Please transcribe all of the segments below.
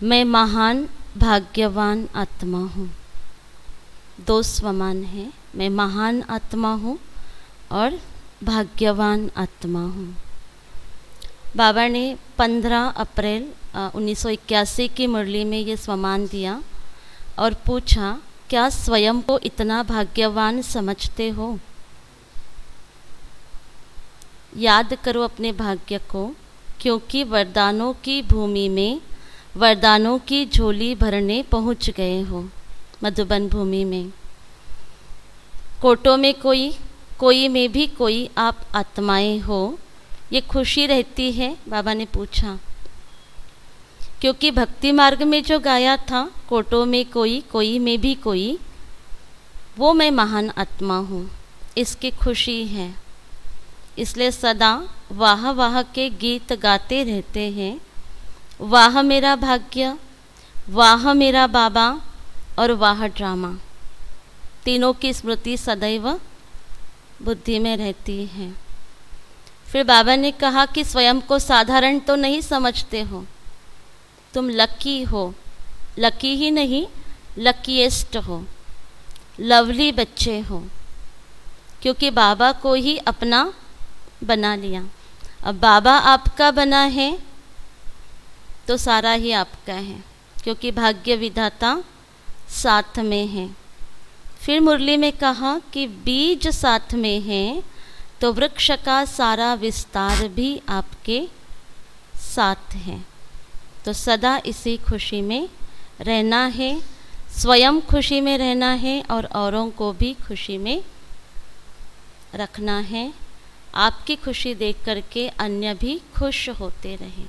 मैं महान भाग्यवान आत्मा हूँ। दो स्वमान हैं, मैं महान आत्मा हूँ और भाग्यवान आत्मा हूँ। बाबा ने 15 अप्रैल 1981 की मुरली में ये स्वमान दिया और पूछा, क्या स्वयं को इतना भाग्यवान समझते हो? याद करो अपने भाग्य को, क्योंकि वरदानों की भूमि में वरदानों की झोली भरने पहुंच गए हो। मधुबन भूमि में कोटों में कोई में भी कोई आप आत्माएं हो, ये खुशी रहती है? बाबा ने पूछा, क्योंकि भक्ति मार्ग में जो गाया था, कोटों में कोई में भी कोई, वो मैं महान आत्मा हूँ, इसकी खुशी है। इसलिए सदा वाह वाह के गीत गाते रहते हैं। वाह मेरा भाग्य, वाह मेरा बाबा और वाह ड्रामा, तीनों की स्मृति सदैव बुद्धि में रहती है। फिर बाबा ने कहा कि स्वयं को साधारण तो नहीं समझते हो, तुम लकी हो। लकी ही नहीं, लकीएस्ट हो, लवली बच्चे हो, क्योंकि बाबा को ही अपना बना लिया। अब बाबा आपका बना है तो सारा ही आपका है, क्योंकि भाग्य विधाता साथ में है। फिर मुरली में कहा कि बीज साथ में है तो वृक्ष का सारा विस्तार भी आपके साथ है। तो सदा इसी खुशी में रहना है, स्वयं खुशी में रहना है और औरों को भी खुशी में रखना है। आपकी खुशी देख करके अन्य भी खुश होते रहें।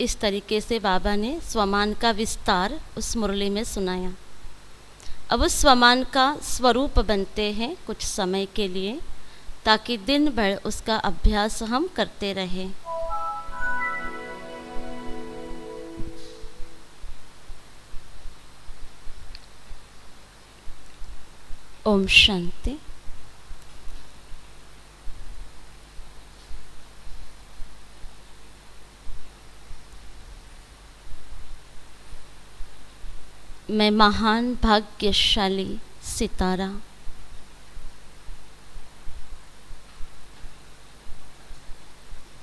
इस तरीके से बाबा ने स्वमान का विस्तार उस मुरली में सुनाया। अब उस स्वमान का स्वरूप बनते हैं कुछ समय के लिए, ताकि दिन भर उसका अभ्यास हम करते रहें। ओम शांति। मैं महान भाग्यशाली सितारा,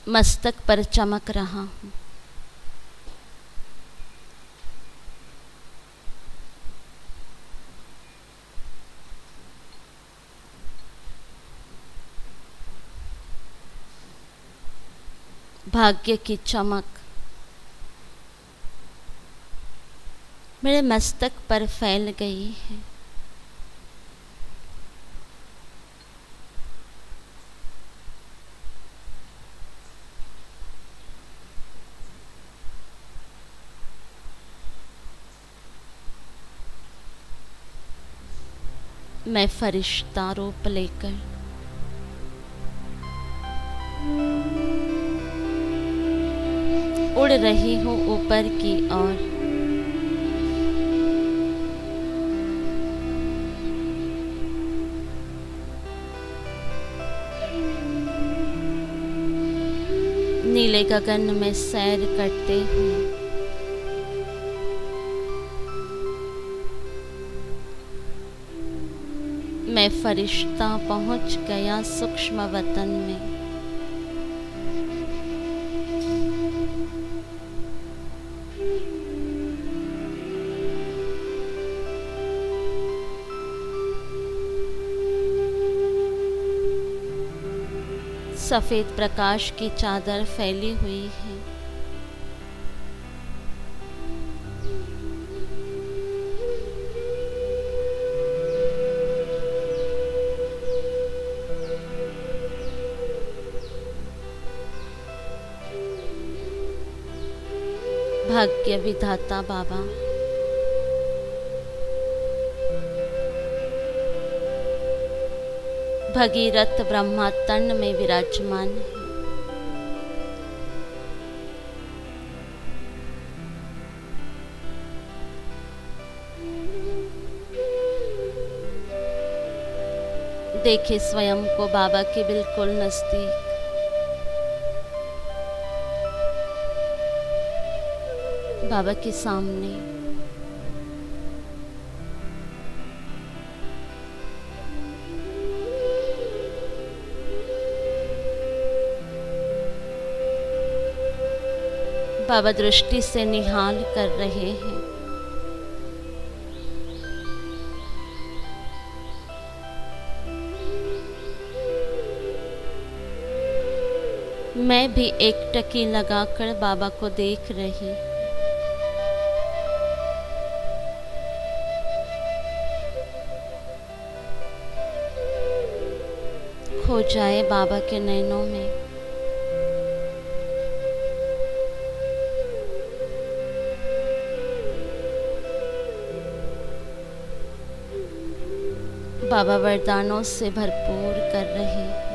मस्तक पर चमक रहा हूँ। भाग्य की चमक मेरे मस्तक पर फैल गई है। मैं फरिश्ता रूप लेकर उड़ रही हूँ ऊपर की ओर। नीले गगन में सैर करते हुए मैं फरिश्ता पहुंच गया सूक्ष्म वतन में। सफ़ेद प्रकाश की चादर फैली हुई है। भाग्य विधाता बाबा भगीरथ ब्रह्मा तन में विराजमान है। देखे स्वयं को बाबा के बिल्कुल नजदीक। बाबा के सामने बाबा दृष्टि से निहाल कर रहे हैं। मैं भी एक टकी लगाकर बाबा को देख रही। खो जाए बाबा के नैनों में। बाबा वरदानों से भरपूर कर रहे हैं।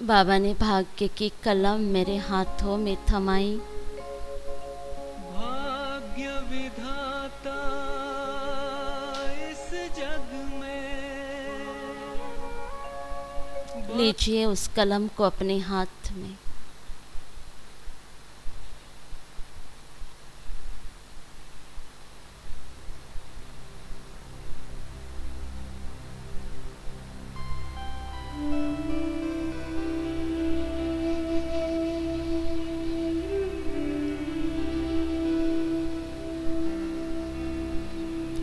बाबा ने भाग्य की कलम मेरे हाथों में थमाई। भाग्य विधाता इस जग में, लीजिए उस कलम को अपने हाथ में।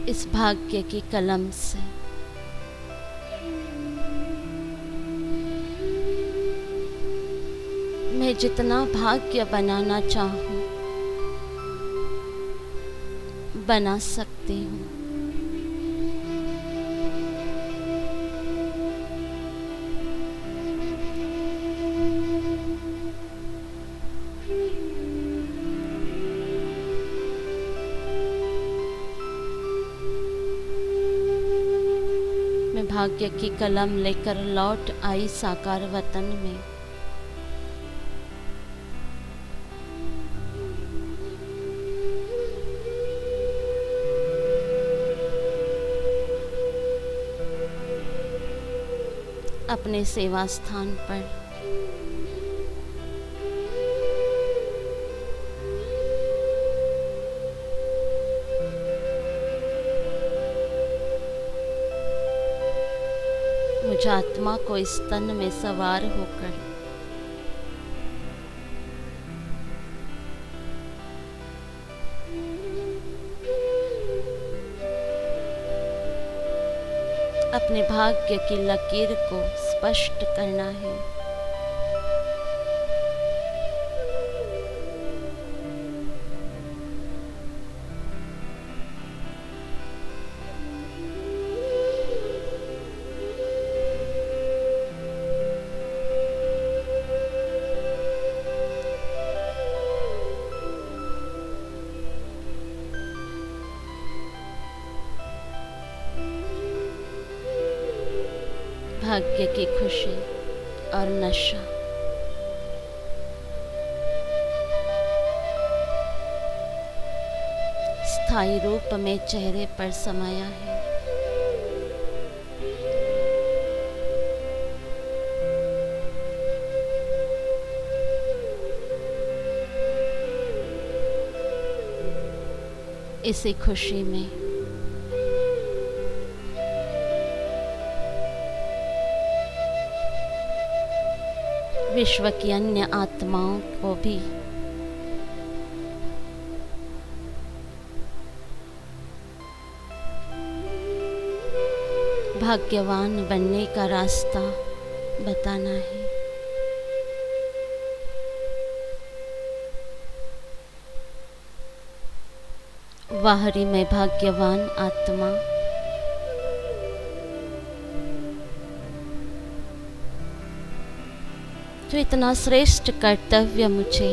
इस भाग्य की कलम से मैं जितना भाग्य बनाना चाहूं बना सकती हूँ। मैं भाग्य की कलम लेकर लौट आई साकार वतन में। अपने सेवा स्थान पर मुझ आत्मा को इस तन में सवार होकर अपने भाग्य की लकीर को स्पष्ट करना है। भाग्य की खुशी और नशा स्थायी रूप में चेहरे पर समाया है। इसी खुशी में विश्व की अन्य आत्माओं को भी भाग्यवान बनने का रास्ता बताना है। वाहरी में भाग्यवान आत्मा तो इतना श्रेष्ठ कर्तव्य मुझे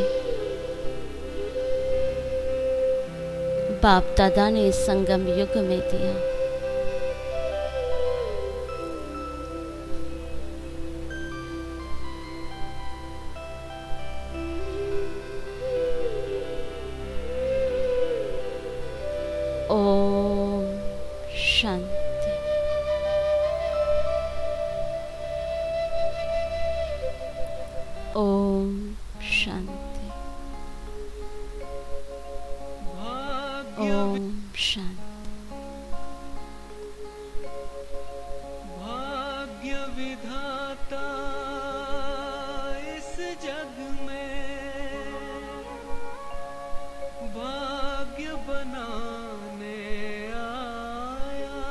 बाप दादा ने इस संगम युग में दिया। शांति। ओम शांति। ओम शांति। भाग्य विधाता इस जग में भाग्य बनाने आया।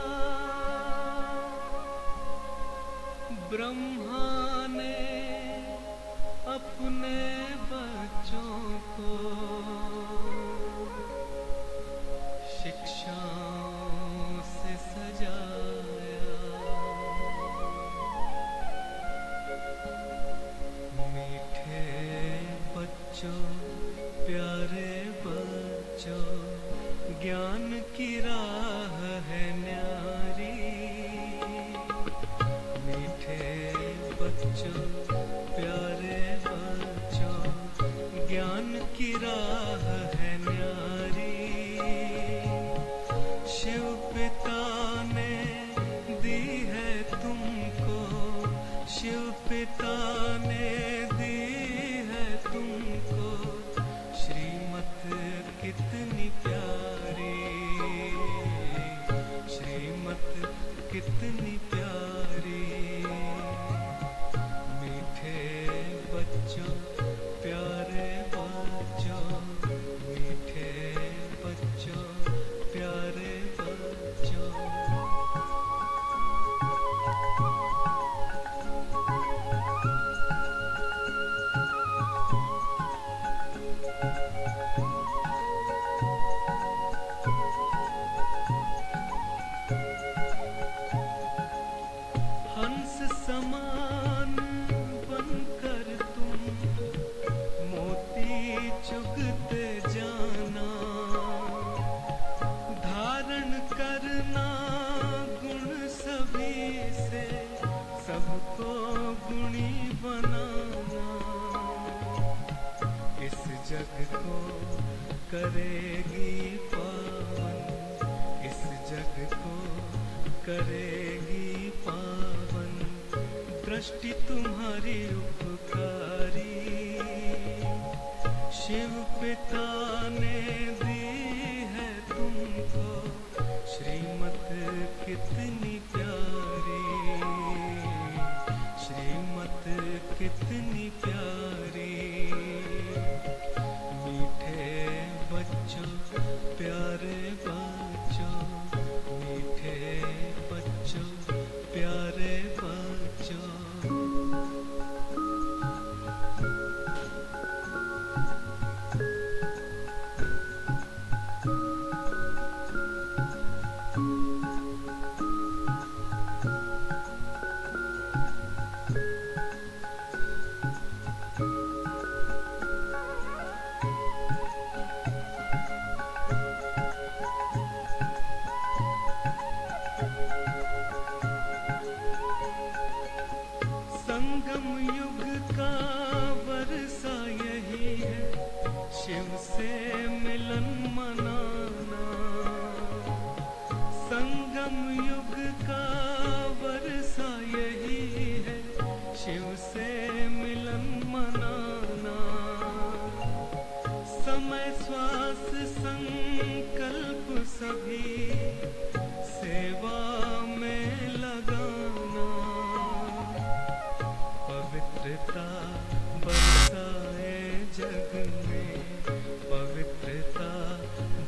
ब्रह्मा ने अपने बच्चों को शिक्षाओं से सजाया। मीठे बच्चों, प्यारे बच्चों, ज्ञान की राह है न्यारी। मीठे बच्चों, प्यारे बच्चों, ज्ञान की राह है न्यारी। शिव पिता ने दी है तुमको, शिव पिता ने दी है तुमको श्रीमत कितनी प्यारी, श्रीमत कितनी प्यारी। मीठे बच्चों, प्यारे बच्चों, मीठे बच्चों, प्यारे बच्चों। हंस समान बनकर तुम मोती चुगते जाना। धारण करना गुण सभी से, सबको गुणी बनाना। इस जग को करेगी पावन, इस जग को करेगी पावन। दृष्टि तुम्हारी उपकारी, शिव पिता ने दी है तुमको श्रीमत कितनी प्यारी, श्रीमत कितनी प्यारी। मीठे बच्चों, प्यारे बच्चों, मीठे बच्चों, प्यारे बच्चों। संगम युग का वर्षा यही है, शिव से मिलन मनाना। संगम युग का वर्षा यही है, शिव से मिलन मनाना। समय श्वास संकल्प सभी सेवा में लगाना। पवित्रता बरसाए जग में, पवित्रता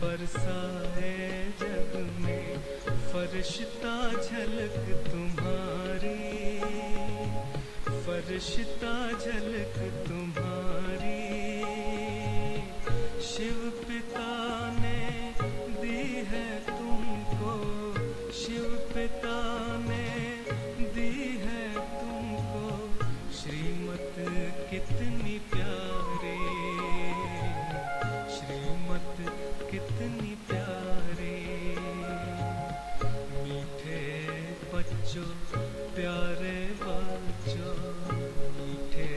बरसाए जग में। फरिश्ता झलक तुम्हारी, फरिश्ता झलक तुम्हारी। शिव पिता ने दी है तुमको, शिव पिता ने दी है तुमको श्रीमत कितनी प्यारी, श्रीमत कितनी प्यारी। मीठे बच्चों, प्यारे बच्चों, मीठे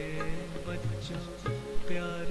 बच्चों, प्यारे